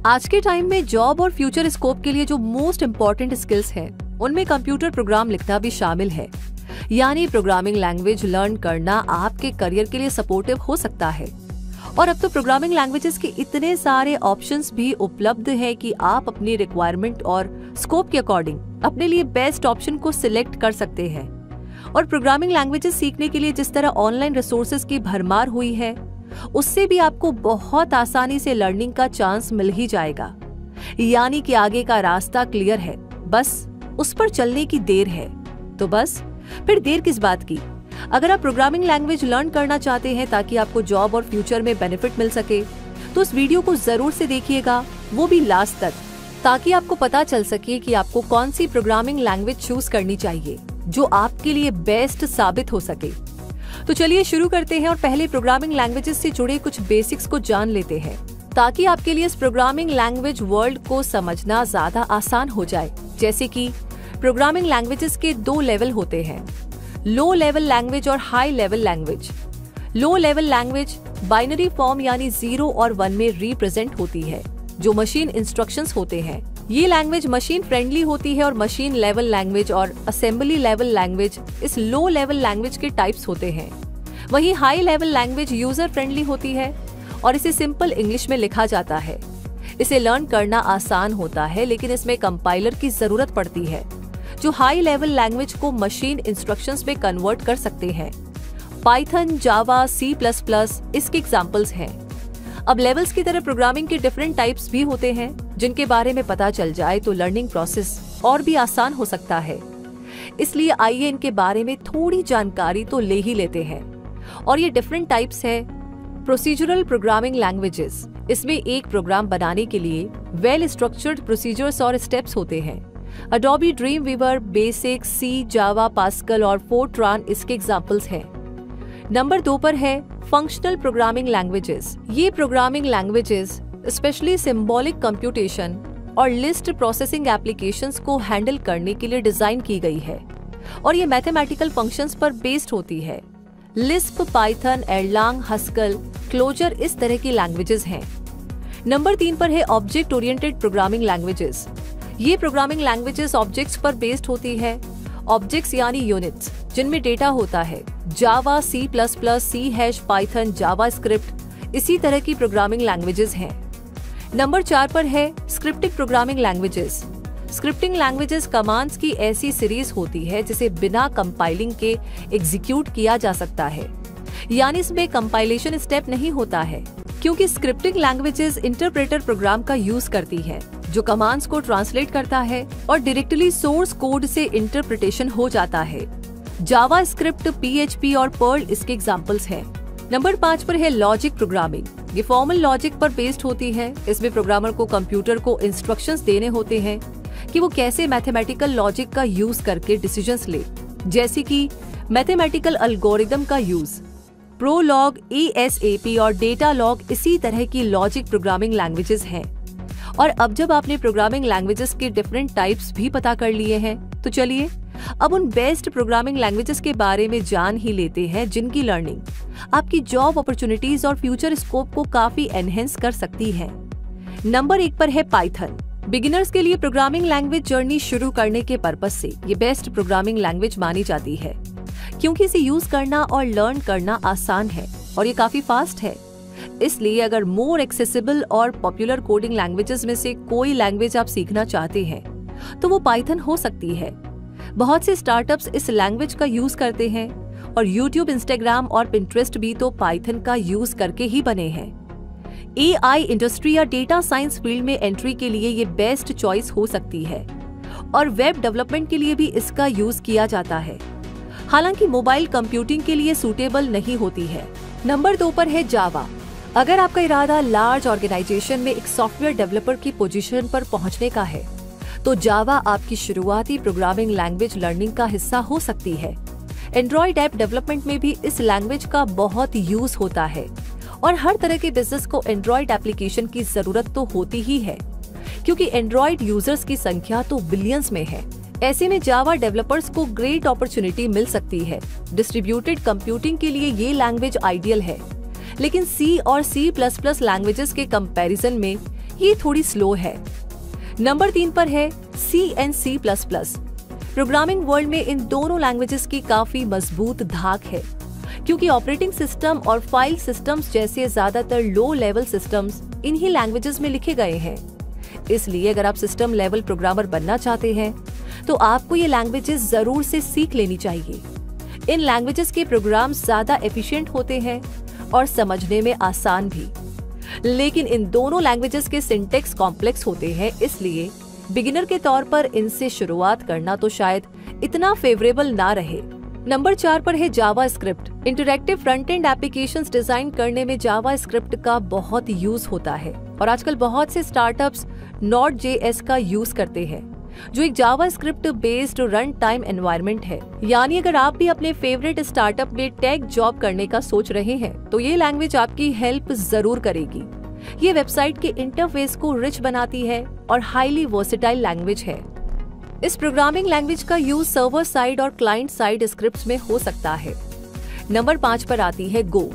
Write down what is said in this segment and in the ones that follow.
आज के टाइम में जॉब और फ्यूचर स्कोप के लिए जो मोस्ट इम्पोर्टेंट स्किल्स हैं, उनमें कंप्यूटर प्रोग्राम लिखना भी शामिल है। यानी प्रोग्रामिंग लैंग्वेज लर्न करना आपके करियर के लिए सपोर्टिव हो सकता है। और अब तो प्रोग्रामिंग लैंग्वेजेस के इतने सारे ऑप्शंस भी उपलब्ध हैं कि आप अपनी रिक्वायरमेंट और स्कोप के अकॉर्डिंग अपने लिए बेस्ट ऑप्शन को सिलेक्ट कर सकते हैं। और प्रोग्रामिंग लैंग्वेजेस सीखने के लिए जिस तरह ऑनलाइन रिसोर्सेज की भरमार हुई है, उससे भी आपको बहुत आसानी से लर्निंग का चांस मिल ही जाएगा। यानी कि आगे का रास्ता क्लियर है, बस उस पर चलने की देर है। तो बस फिर देर किस बात की। अगर आप प्रोग्रामिंग लैंग्वेज लर्न करना चाहते हैं ताकि आपको जॉब और फ्यूचर में बेनिफिट मिल सके, तो इस वीडियो को जरूर से देखिएगा, वो भी लास्ट तक, ताकि आपको पता चल सके कि आपको कौन सी प्रोग्रामिंग लैंग्वेज चूज करनी चाहिए जो आपके लिए बेस्ट साबित हो सके। तो चलिए शुरू करते हैं और पहले प्रोग्रामिंग लैंग्वेजेस से जुड़े कुछ बेसिक्स को जान लेते हैं, ताकि आपके लिए इस प्रोग्रामिंग लैंग्वेज वर्ल्ड को समझना ज्यादा आसान हो जाए। जैसे कि प्रोग्रामिंग लैंग्वेजेस के 2 लेवल होते हैं, लो लेवल लैंग्वेज और high level language. Low level language binary form यानी 0 और 1 में रिप्रेजेंट होती है, जो मशीन इंस्ट्रक्शंस होते हैं। ये लैंग्वेज मशीन फ्रेंडली होती है और मशीन लेवल लैंग्वेज और असेंबली लेवल लैंग्वेज इस लो लेवल लैंग्वेज के टाइप्स होते हैं। वहीं high level language user friendly होती है और इसे सिंपल इंग्लिश में लिखा जाता है। इसे लर्न करना आसान होता है, लेकिन इसमें कंपाइलर की जरूरत पड़ती है, जो हाई लेवल लैंग्वेज को मशीन इंस्ट्रक्शंस में कन्वर्ट कर सकते हैं। पाइथन, जावा, C++ इसके एग्जांपल्स हैं। अब लेवल्स की तरह प्रोग्रामिंग के डिफरेंट टाइप्स भी होते हैं, जिनके बारे में पता चल जाए तो लर्निंग प्रोसेस और भी आसान हो सकता है। इसलिए आइए इनके बारे में थोड़ी जानकारी तो ले ही लेते हैं। और ये डिफरेंट टाइप्स है। प्रोसीजरल प्रोग्रामिंग लैंग्वेजेस, इसमें एक प्रोग्राम बनाने के लिए वेल स्ट्रक्चर्ड प्रोसीजर्स और स्टेप्स होते हैं। अडोबी ड्रीमवीवर, बेसिक, C, जावा, पास्कल और फोर्ट्रान इसके एग्जांपल्स हैं। नंबर 2 पर है फंक्शनल प्रोग्रामिंग लैंग्वेजेस। ये programming languages specially symbolic computation और लिस्ट प्रोसेसिंग एप्लीकेशंस को हैंडल करने के लिए डिजाइन की गई है और ये मैथमेटिकल फंक्शंस पर बेस्ड होती है। लिस्प, पाइथन, एरलांग, हस्कल, क्लोजर इस तरह की लैंग्वेजेस हैं। नंबर 3 पर है ऑब्जेक्ट ओरिएंटेड प्रोग्रामिंग लैंग्वेजेस। ये प्रोग्रामिंग लैंग्वेजेस ऑब्जेक्ट्स पर बेस्ड होती है। ऑब्जेक्ट्स यानी यूनिट्स, जिनमें डेटा होता है। जावा, C++, पाइथन, जावास्क्रिप्ट इसी तरह की प्रोग्रामिंग लैंग्वेजेस हैं। नंबर 4 पर है scripting programming languages. Scripting languages commands की ऐसी सीरीज होती है जिसे बिना कंपाइलिंग के एग्जीक्यूट किया जा सकता है, यानी इसमें कंपाइलेशन स्टेप नहीं होता है, क्योंकि स्क्रिप्टिंग लैंग्वेजेस इंटरप्रेटर प्रोग्राम का यूज करती है, जो कमांड्स को ट्रांसलेट करता है और डायरेक्टली सोर्स कोड से इंटरप्रिटेशन हो जाता है। जावास्क्रिप्ट, PHP और पर्ल इसके एग्जांपल्स हैं। नंबर 5 पर है लॉजिक प्रोग्रामिंग। ये फॉर्मल लॉजिक पर बेस्ड होती है। इसमें प्रोग्रामर को कंप्यूटर को इंस्ट्रक्शंस देने होते हैं कि वो कैसे मैथमेटिकल लॉजिक का यूज करके डिसीजंस ले, जैसे कि मैथमेटिकल एल्गोरिदम का यूज। प्रोलॉग, ASAP और डेटा लॉग इसी तरह की लॉजिक प्रोग्रामिंग लैंग्वेजेस हैं। और अब जब आपने प्रोग्रामिंग लैंग्वेजेस के डिफरेंट टाइप्स भी पता कर लिए हैं, तो चलिए अब उन बेस्ट प्रोग्रामिंग लैंग्वेजेस के बारे में जान ही लेते हैं, जिनकी लर्निंग आपकी जॉब अपॉर्चुनिटीज और फ्यूचर स्कोप को काफी एनहेंस कर सकती है। नंबर 1 पर है पाइथन। बिगिनर्स के लिए प्रोग्रामिंग लैंग्वेज जर्नी शुरू करने के पर्पस से ये बेस्ट प्रोग्रामिंग लैंग्वेज मानी जाती है, क्योंकि इसे यूज करना और लर्न करना आसान है और ये काफी फास्ट है। इसलिए अगर मोर एक्सेसिबल और पॉपुलर कोडिंग लैंग्वेजेस में से कोई लैंग्वेज आप सीखना चाहते हैं, तो वो पाइथन हो सकती है। बहुत से स्टार्टअप्स इस लैंग्वेज का यूज करते हैं और यूट्यूब, इंस्टाग्राम और पिंटरेस्ट भी तो पाइथन का यूज करके ही बने हैं। AI इंडस्ट्री या डेटा साइंस फील्ड में एंट्री के लिए ये बेस्ट चॉइस हो सकती है और वेब डेवलपमेंट के लिए भी इसका यूज किया जाता है, हालांकि मोबाइल कंप्यूटिंग के लिए सूटेबल नहीं होती है। नंबर 2 पर है जावा। अगर आपका इरादा लार्ज ऑर्गेनाइजेशन में एक सॉफ्टवेयर डेवलपर की पोजीशन पर पहुंचने का है, तो जावा आपकी शुरुआती प्रोग्रामिंग लैंग्वेज लर्निंग का हिस्सा हो सकती है। एंड्रॉइड ऐप डेवलपमेंट में भी इस लैंग्वेज का बहुत यूज होता है और हर तरह के बिजनेस को एंड्रॉइड एप्लीकेशन की जरूरत तो होती ही है, क्योंकि एंड्रॉइड यूजर्स की संख्या तो बिलियंस में है। ऐसे में जावा डेवलपर्स को ग्रेट अपॉर्चुनिटी मिल सकती है। डिस्ट्रीब्यूटेड कंप्यूटिंग के लिए ये लैंग्वेज आइडियल है, लेकिन C और C++ लैंग्वेजेस के कंपैरिजन में ये थोड़ी स्लो है। नंबर 3 पर है C++। प्रोग्रामिंग वर्ल्ड में इन दोनों लैंग्वेजेस की काफी मजबूत धाक है, क्योंकि ऑपरेटिंग सिस्टम और फाइल सिस्टम्स जैसे ज्यादातर लो लेवल सिस्टम्स इन्हीं लैंग्वेजेस में लिखे गए हैं। इसलिए अगर आप सिस्टम लेवल प्रोग्रामर बनना चाहते हैं तो आपको ये लैंग्वेजेस जरूर से सीख लेनी चाहिए। इन लैंग्वेजेस के प्रोग्राम्स ज्यादा एफिशिएंट होते हैं और समझने में आसान भी, लेकिन इन दोनों लैंग्वेजेस के सिंटेक्स कॉम्प्लेक्स होते हैं, इसलिए बिगिनर के तौर पर इनसे शुरुआत करना तो शायद इतना फेवरेबल ना रहे। नंबर 4 पर है JavaScript. Interactive front end applications design करने में जावास्क्रिप्ट का बहुत यूज होता है और आजकल बहुत से स्टार्टअप्स Node.js का यूज करते हैं, जो एक JavaScript based run time environment है। यानी अगर आप भी अपने फेवरेट स्टार्टअप में टेक जॉब करने का सोच रहे हैं तो ये लैंग्वेज आपकी हेल्प जरूर करेगी। ये वेबसाइट के इंटरफेस को रिच बनाती है और हाईली वर्सेटाइल लैंग्वेज है। इस प्रोग्रामिंग लैंग्वेज का यूज सर्वर साइड और क्लाइंट साइड स्क्रिप्ट्स में हो सकता है। नंबर 5 पर आती है गो।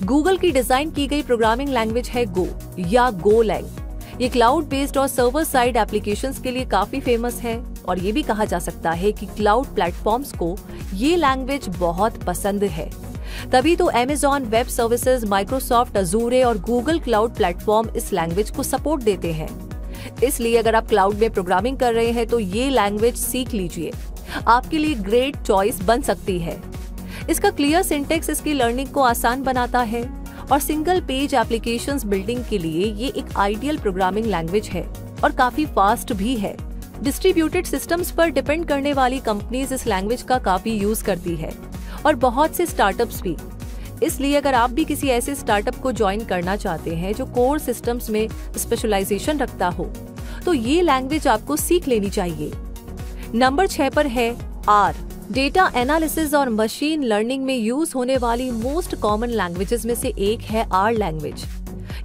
गूगल की डिजाइन की गई प्रोग्रामिंग लैंग्वेज है गो या गोलैंग। ये क्लाउड बेस्ड और सर्वर साइड एप्लीकेशंस के लिए काफी फेमस है और ये भी कहा जा सकता है कि क्लाउड प्लेटफॉर्म्स को ये लैंग्वेज बहुत पसंद है। तभी तो Amazon वेब सर्विसेज, माइक्रोसॉफ्ट अजूरे और गूगल क्लाउड प्लेटफॉर्म इस लैंग्वेज को सपोर्ट देते हैं। इसलिए अगर आप क्लाउड में प्रोग्रामिंग कर रहे हैं तो ये लैंग्वेज सीख लीजिए, आपके लिए ग्रेट चॉइस बन सकती है। इसका क्लियर सिंटेक्स इसकी लर्निंग को आसान बनाता है और सिंगल पेज एप्लीकेशंस बिल्डिंग के लिए ये एक आइडियल प्रोग्रामिंग लैंग्वेज है और काफी फास्ट भी है। डिस्ट्रीब्यूटेड सिस्टम्स पर डिपेंड करने वाली कंपनीज इस लैंग्वेज का काफी यूज करती है और बहुत से स्टार्टअप्स भी। इसलिए अगर आप भी किसी ऐसे स्टार्टअप को ज्वाइन करना चाहते हैं जो कोर सिस्टम्स में स्पेशलाइजेशन रखता हो तो ये लैंग्वेज आपको सीख लेनी चाहिए। नंबर 6 पर है R। डेटा एनालिसिस और मशीन लर्निंग में यूज होने वाली मोस्ट कॉमन लैंग्वेजेस में से एक है R लैंग्वेज।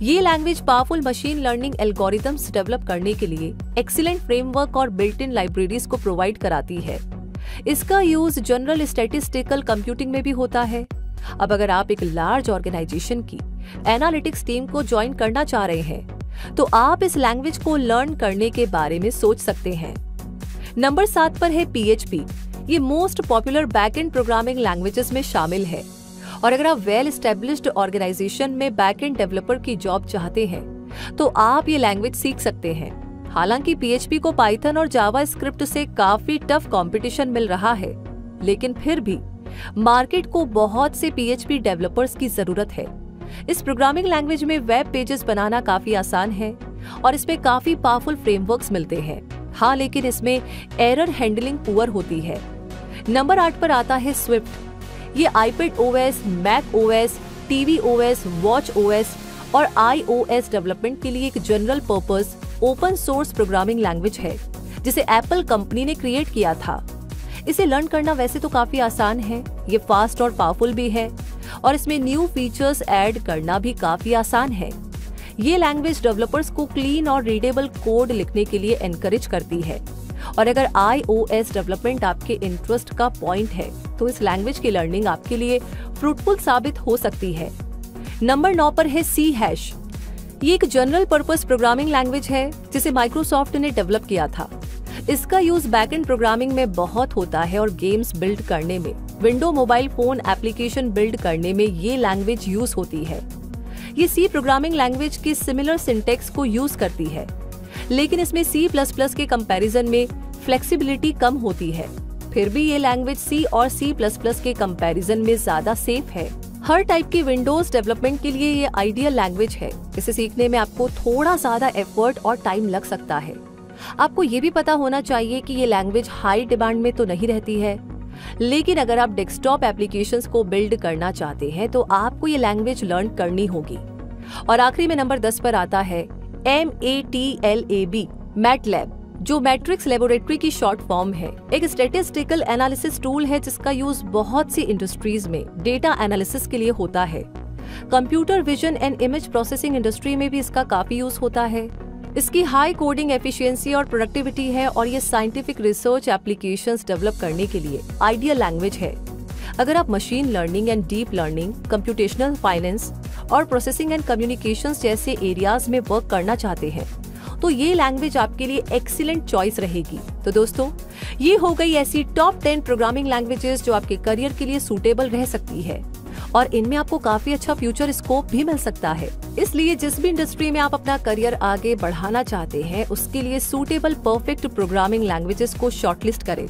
ये language powerful machine learning algorithms develop करने के लिए एक्सीलेंट फ्रेमवर्क और बिल्ट इन लाइब्रेरीज को प्रोवाइड कराती है। इसका यूज जनरल स्टैटिस्टिकल कंप्यूटिंग में भी होता है। अब अगर आप एक लार्ज ऑर्गेनाइजेशन की एनालिटिक्स टीम को ज्वाइन करना चाह रहे हैं तो आप इस लैंग्वेज को लर्न करने के बारे में सोच सकते हैं। नंबर 7 पर है PHP। ये most popular backend programming languages में शामिल है और अगर आप वेल एस्टेब्लिश्ड ऑर्गेनाइजेशन में बैकएंड डेवलपर की जॉब चाहते हैं तो आप ये लैंग्वेज सीख सकते हैं। हालांकि PHP को पाइथन और जावास्क्रिप्ट से काफी टफ कंपटीशन मिल रहा है, लेकिन फिर भी मार्केट को बहुत से PHP डेवलपर्स की जरूरत है। इस प्रोग्रामिंग लैंग्वेज में वेब पेजेस बनाना काफी आसान है और इसमें काफी पावरफुल फ्रेमवर्क्स मिलते हैं। हाँ, लेकिन इसमें एरर हैंडलिंग पुअर होती है। नंबर 8 पर आता है स्विफ्ट। ये iPad OS, Mac OS, TV OS, Watch OS और iOS डेवलपमेंट के लिए एक general purpose open source programming language है जिसे एप्पल कंपनी ने क्रिएट किया था। इसे लर्न करना वैसे तो काफी आसान है, ये फास्ट और पावरफुल भी है और इसमें न्यू फीचर्स ऐड करना भी काफी आसान है। ये लैंग्वेज डेवलपर्स को क्लीन और रीडेबल कोड लिखने के लिए एनकरेज करती है और अगर iOS डेवलपमेंट आपके इंटरेस्ट का पॉइंट है तो इस लैंग्वेज की लर्निंग आपके लिए फ्रूटफुल साबित हो सकती है। नंबर 9 पर है C#। ये एक जनरल पर्पस प्रोग्रामिंग लैंग्वेज है जिसे माइक्रोसॉफ्ट ने डेवलप किया था। इसका यूज बैकएंड प्रोग्रामिंग में बहुत होता है और गेम्स बिल्ड करने में, window mobile phone application build करने में ये लैंग्वेज यूज होती है। ये C प्रोग्रामिंग लैंग्वेज की सिमिलर सिंटेक्स को यूज करती है, लेकिन इसमें C++ के कंपैरिजन में फ्लेक्सिबिलिटी कम होती है। फिर भी ये लैंग्वेज C और C++ के कंपैरिजन में ज्यादा सेफ है। हर टाइप की विंडोज डेवलपमेंट के लिए ये आइडियल लैंग्वेज है। इसे सीखने में आपको थोड़ा ज्यादा एफर्ट और टाइम लग सकता है। आपको ये भी पता होना चाहिए कि ये लैंग्वेज हाई डिमांड में तो नहीं रहती है, लेकिन अगर आप डेस्कटॉप एप्लीकेशंस को बिल्ड करना चाहते हैं तो आपको ये लैंग्वेज लर्न करनी होगी। और आखिरी में नंबर 10 पर आता है MATLAB, मैटलैब, जो मैट्रिक्स लेबोरेटरी की शॉर्ट फॉर्म है। एक स्टैटिस्टिकल एनालिसिस टूल है जिसका यूज बहुत सी इंडस्ट्रीज में डेटा एनालिसिस के लिए होता है। Computer vision and image processing industry में भी इसका काफी यूज होता है। इसकी हाई कोडिंग एफिशिएंसी और प्रोडक्टिविटी है और ये साइंटिफिक रिसर्च एप्लीकेशंस डेवलप करने के लिए आइडियल लैंग्वेज है। अगर आप machine learning and deep learning, computational finance और प्रोसेसिंग एंड कम्युनिकेशंस जैसे एरियाज में वर्क करना चाहते हैं तो ये लैंग्वेज आपके लिए एक्सीलेंट चॉइस रहेगी। तो दोस्तों, ये हो गई ऐसी टॉप 10 प्रोग्रामिंग लैंग्वेजेस जो आपके करियर के लिए सूटेबल रह सकती है और इनमें आपको काफी अच्छा फ्यूचर स्कोप भी मिल सकता है। इसलिए जिस भी इंडस्ट्री में आप अपना करियर आगे बढ़ाना चाहते हैं उसके लिए सूटेबल परफेक्ट प्रोग्रामिंग लैंग्वेजेस को शॉर्टलिस्ट करें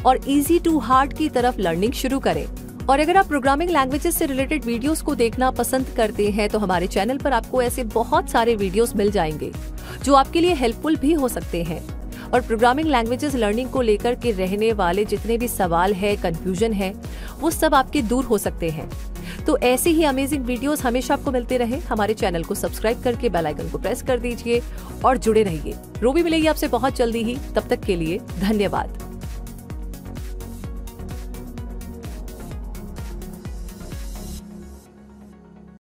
और इजी टू हार्ड की तरफ लर्निंग शुरू करें। और अगर आप प्रोग्रामिंग लैंग्वेजेस से रिलेटेड वीडियोस को देखना पसंद करते हैं तो हमारे चैनल पर आपको ऐसे बहुत सारे वीडियोस मिल जाएंगे जो आपके लिए हेल्पफुल भी हो सकते हैं। और प्रोग्रामिंग लैंग्वेजेस लर्निंग को लेकर के रहने वाले जितने भी सवाल है, कंफ्यूजन है, वो सब आपके दूर हो सकते हैं। तो ऐसे ही अमेजिंग वीडियोस हमेशा आपको मिलते रहे, हमारे चैनल को सब्सक्राइब करके बेल आइकन को प्रेस कर दीजिए और जुड़े रहिए। रूबी मिलेगी आपसे बहुत जल्दी ही, तब तक के लिए धन्यवाद।